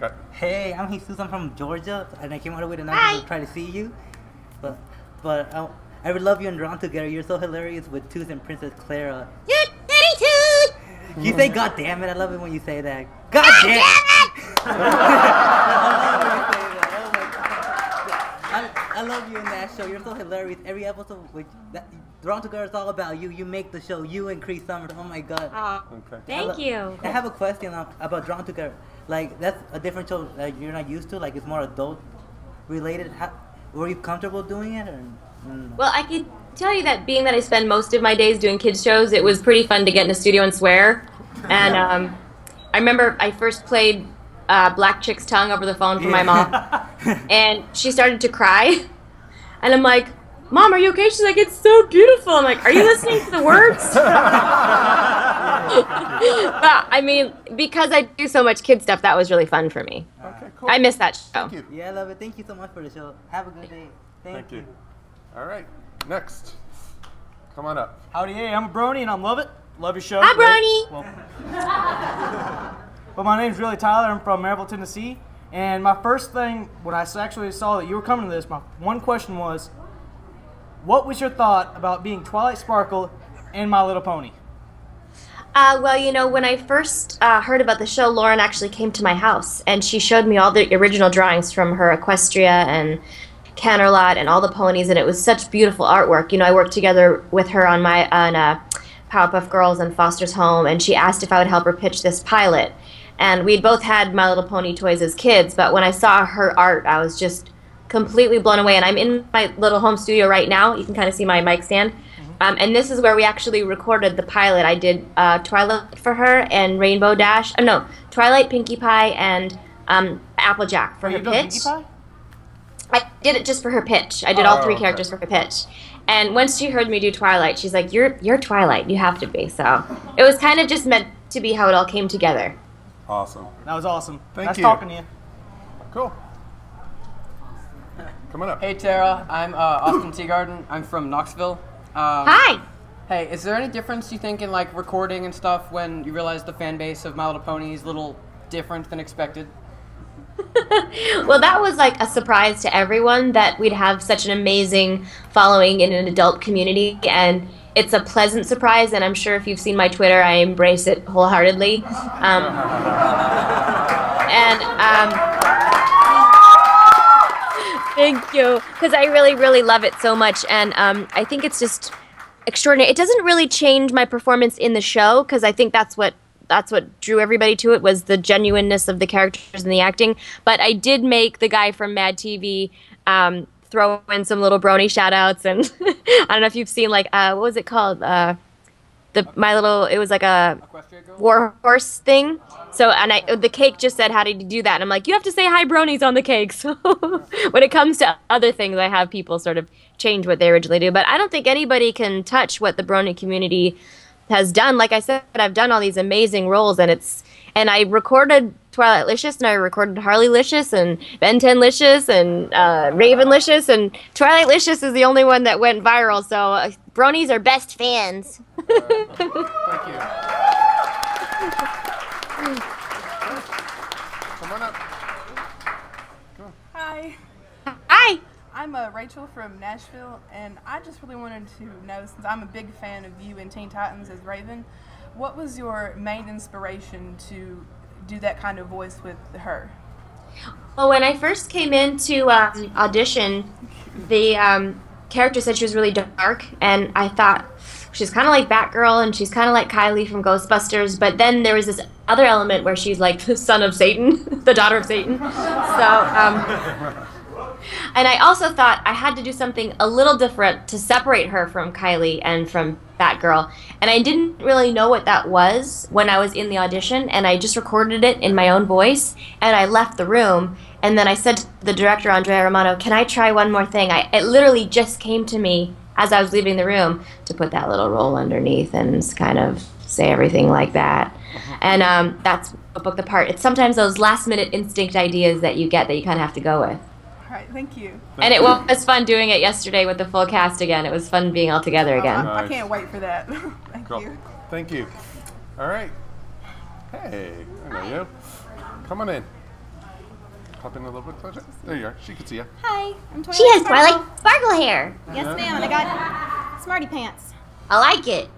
Okay. Hey, I'm Jesus. I'm from Georgia, and I came all the way to Knoxville to try to see you. But I would love you and Ron together. You're so hilarious with Tooth and Princess Clara. You say "God damn it"? I love it when you say that. God damn it! I love you in that show. You're so hilarious. Every episode, Drawn Together is all about you. You make the show. You and Cree Summers. Oh my God. Okay. Thank you. I have a question about Drawn Together. Like, that's a different show that you're not used to. Like, it's more adult related. Were you comfortable doing it? Or? Well, I could tell you that being that I spend most of my days doing kids shows, it was pretty fun to get in a studio and swear. And I remember I first played Black Chick's Tongue over the phone for my mom, and she started to cry, and I'm like, "Mom, are you okay?" She's like, "It's so beautiful." I'm like, "Are you listening to the words?" But I mean, because I do so much kid stuff, that was really fun for me. Okay, cool. I miss that show. Thank you. Yeah, I love it. Thank you so much for the show. Have a good day. Thank you. All right, next. Come on up. Howdy, hey, I'm a brony and I love it. Love your show. Hi, brony. Well, my name's really Tyler. I'm from Maryville, Tennessee. And my first thing, when I actually saw that you were coming to this, my one question was, what was your thought about being Twilight Sparkle and My Little Pony? Well, you know, when I first heard about the show, Lauren actually came to my house, and she showed me all the original drawings from her Equestria and Canterlot and all the ponies, and it was such beautiful artwork. You know, I worked together with her on Powerpuff Girls and Foster's Home, and she asked if I would help her pitch this pilot. And we'd both had My Little Pony toys as kids, but when I saw her art, I was just completely blown away. And I'm in my little home studio right now. You can kind of see my mic stand. And this is where we actually recorded the pilot. I did Twilight for her and Rainbow Dash. No, Twilight, Pinkie Pie, and Applejack for her pitch. Pinkie Pie? I did it just for her pitch. I did all three characters for her pitch. And once she heard me do Twilight, she's like, you're Twilight. You have to be. So it was kind of just meant to be how it all came together. Awesome. That was awesome. Thank you. Nice talking to you. Cool. Come on up. Hey Tara, I'm Austin Teagarden. I'm from Knoxville. Hi. Hey, is there any difference you think in like recording and stuff when you realize the fan base of My Little Pony is a little different than expected? Well, that was like a surprise to everyone that we'd have such an amazing following in an adult community, and it's a pleasant surprise, and I'm sure if you've seen my Twitter, I embrace it wholeheartedly. Thank you, because I really, really love it so much, and I think it's just extraordinary. It doesn't really change my performance in the show, because I think that's what drew everybody to it, was the genuineness of the characters and the acting. But I did make the guy from Mad TV throw in some little brony shout-outs, and I don't know if you've seen, like, what was it called? It was like a war horse thing. So, and the cake just said, "How did you do that?" And I'm like, you have to say hi bronies on the cake. So when it comes to other things, I have people sort of change what they originally do. But I don't think anybody can touch what the brony community has done. Like I said, I've done all these amazing roles, and I recorded Twilight Licious, and I recorded Harley Licious, and Ben 10 Licious, and Raven Licious, and Twilight Licious is the only one that went viral. So bronies are best fans. Thank you. Come on up. Come on. Hi. Hi. I'm Rachel from Nashville, and I just really wanted to know, since I'm a big fan of you in Teen Titans as Raven, what was your main inspiration to do that kind of voice with her? Well, when I first came into audition, the character said she was really dark, and I thought she's kind of like Batgirl, and she's kind of like Kylie from Ghostbusters, but then there was this other element where she's like the son of Satan, the daughter of Satan. So, and I also thought I had to do something a little different to separate her from Kylie and from Batgirl. And I didn't really know what that was when I was in the audition, and I just recorded it in my own voice, and I left the room. And then I said to the director, Andrea Romano, "Can I try one more thing?" It literally just came to me as I was leaving the room to put that little roll underneath and kind of say everything like that. And that's what booked the part. It's sometimes those last-minute instinct ideas that you get that you kind of have to go with. All right, thank you. And it was fun doing it yesterday with the full cast again. It was fun being all together again. I can't wait for that. Thank you. Thank you. All right. Hey, I know you. Come on in. pop in a little bit closer. There you are. She can see you. Hi, I'm Twilight. She has Twilight Sparkle hair. Yes, ma'am, and I got smarty pants. I like it.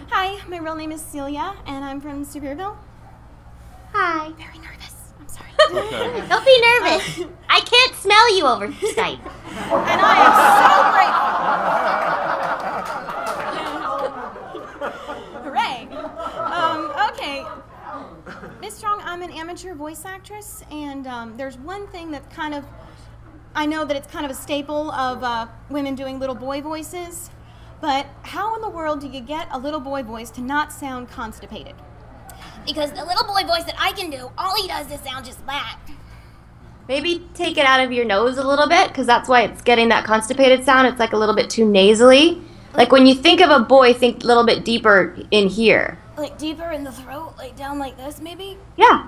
Hi, my real name is Celia, and I'm from Sevierville. Hi. Very nervous. I'm sorry. Okay. Don't be nervous. I can't smell you over Skype. And I am so grateful. Hooray. Okay. Miss Strong, I'm an amateur voice actress, and there's one thing that kind of, I know that it's kind of a staple of women doing little boy voices, but how in the world do you get a little boy voice to not sound constipated? Because the little boy voice that I can do, all he does is sound just that. Maybe take it out of your nose a little bit, because that's why it's getting that constipated sound. It's like a little bit too nasally. Like when you think of a boy, think a little bit deeper in here. Like deeper in the throat, like down like this maybe? Yeah.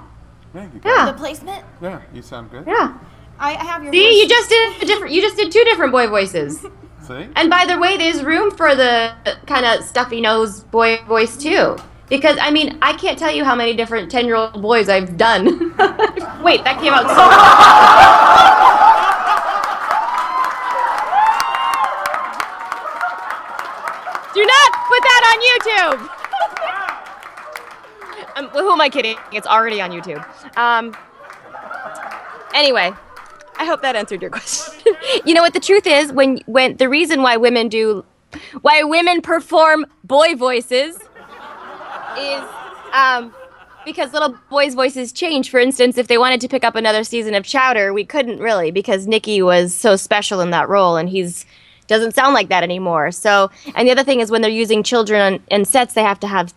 Yeah, you Yeah. The placement? Yeah, you sound good. Yeah. I have your See, voice. you just did a different. You just did 2 different boy voices. See? And by the way, there's room for the kind of stuffy nose boy voice too. Because I mean, I can't tell you how many different 10-year-old boys I've done. Wait, that came out so. Do not put that on YouTube. Who am I kidding? It's already on YouTube. Anyway, I hope that answered your question. You know what the truth is? When the reason why women perform boy voices is because little boys' voices change. For instance, if they wanted to pick up another season of Chowder, we couldn't really because Nicky was so special in that role, and doesn't sound like that anymore. So, and the other thing is when they're using children in sets, they have to have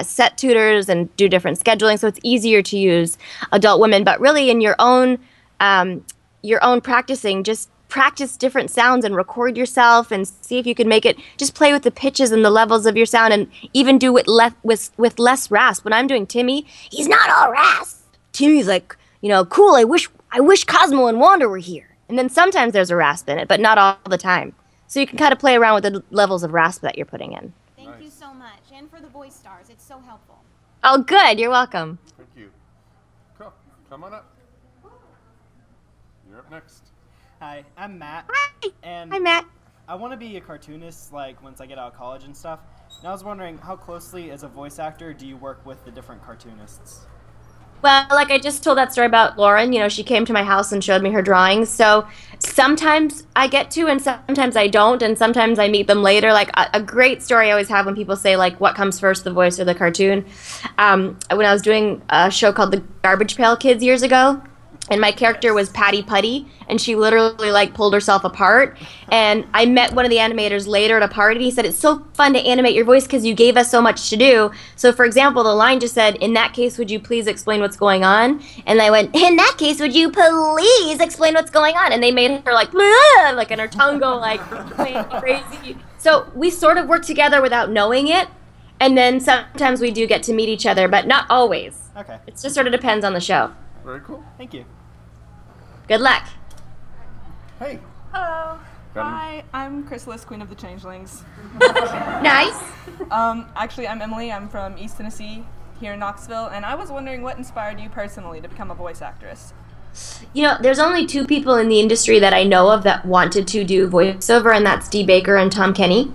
set tutors and do different scheduling, so it's easier to use adult women. But really, in your own practicing, just practice different sounds and record yourself and see if you can make it. Just play with the pitches and the levels of your sound, and even do it with less rasp. When I'm doing Timmy, he's not all rasp. Timmy's like, cool. I wish Cosmo and Wanda were here. And then sometimes there's a rasp in it, but not all the time. So you can kind of play around with the levels of rasp that you're putting in. Thank you so much, and for the voice stars, it's so helpful. Oh, good. You're welcome. Thank you. Cool. Come on up. You're up next. Hi, I'm Matt. Hi. And Hi, Matt. I want to be a cartoonist, like, once I get out of college and stuff. And I was wondering, how closely, as a voice actor, do you work with the different cartoonists? Well, like I just told that story about Lauren, she came to my house and showed me her drawings. So sometimes I get to and sometimes I don't, and sometimes I meet them later. Like a great story I always have when people say, like, what comes first, the voice or the cartoon? When I was doing a show called The Garbage Pail Kids years ago, and my character was Patty Putty, and she literally, like, pulled herself apart. And I met one of the animators later at a party. He said, it's so fun to animate your voice because you gave us so much to do. So, for example, the line just said, in that case, would you please explain what's going on? And I went, in that case, would you please explain what's going on? And they made her, like, and her tongue go, like, crazy. So we sort of work together without knowing it. And then sometimes we do get to meet each other, but not always. Okay. It just sort of depends on the show. Very cool. Thank you. Good luck. Hey. Hello. Got him. Hi, I'm Chrysalis, Queen of the Changelings. Nice. Actually, I'm Emily. I'm from East Tennessee, here in Knoxville, and I was wondering what inspired you personally to become a voice actress. There's only 2 people in the industry that I know of that wanted to do voiceover, and that's Dee Baker and Tom Kenny.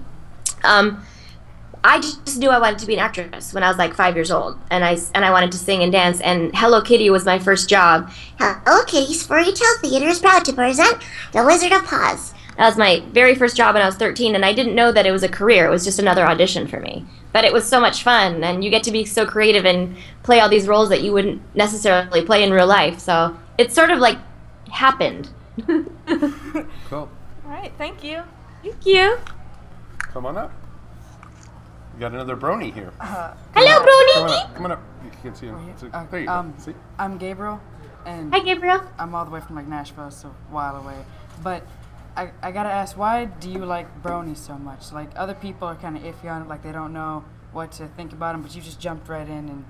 I just knew I wanted to be an actress when I was like 5 years old, and I wanted to sing and dance, and Hello Kitty was my first job. Hello Kitty's Fairy Tale Theater is proud to present The Wizard of Oz. That was my very first job when I was 13, and I didn't know that it was a career. It was just another audition for me. But it was so much fun, and you get to be so creative and play all these roles that you wouldn't necessarily play in real life. So it sort of like happened. Cool. All right, thank you. Thank you. Come on up. We got another brony here. Hello, Brony. Come on up. You can see him. There you go. See? I'm Gabriel, and Hi, Gabriel. I'm all the way from like Nashville, so a while away. But I gotta ask, why do you like brony so much? Like, other people are kind of iffy on it, like they don't know what to think about them, but you just jumped right in and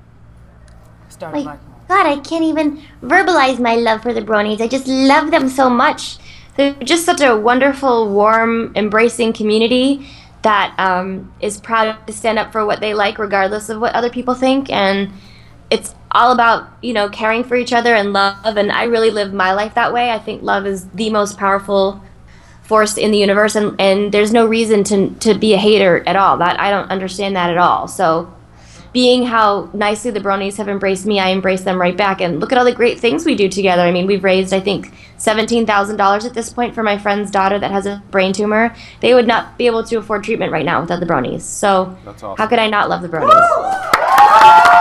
started Wait, liking them. God, I can't even verbalize my love for the bronies. I just love them so much. They're just such a wonderful, warm, embracing community that is proud to stand up for what they like regardless of what other people think. And it's all about, you know, caring for each other and love, and I really live my life that way. I think love is the most powerful force in the universe, and there's no reason to be a hater at all. That I don't understand that at all. So being how nicely the bronies have embraced me, I embrace them right back, and look at all the great things we do together. I mean, we've raised, I think, $17,000 at this point for my friend's daughter that has a brain tumor. They would not be able to afford treatment right now without the bronies. So That's awesome. how could I not love the bronies?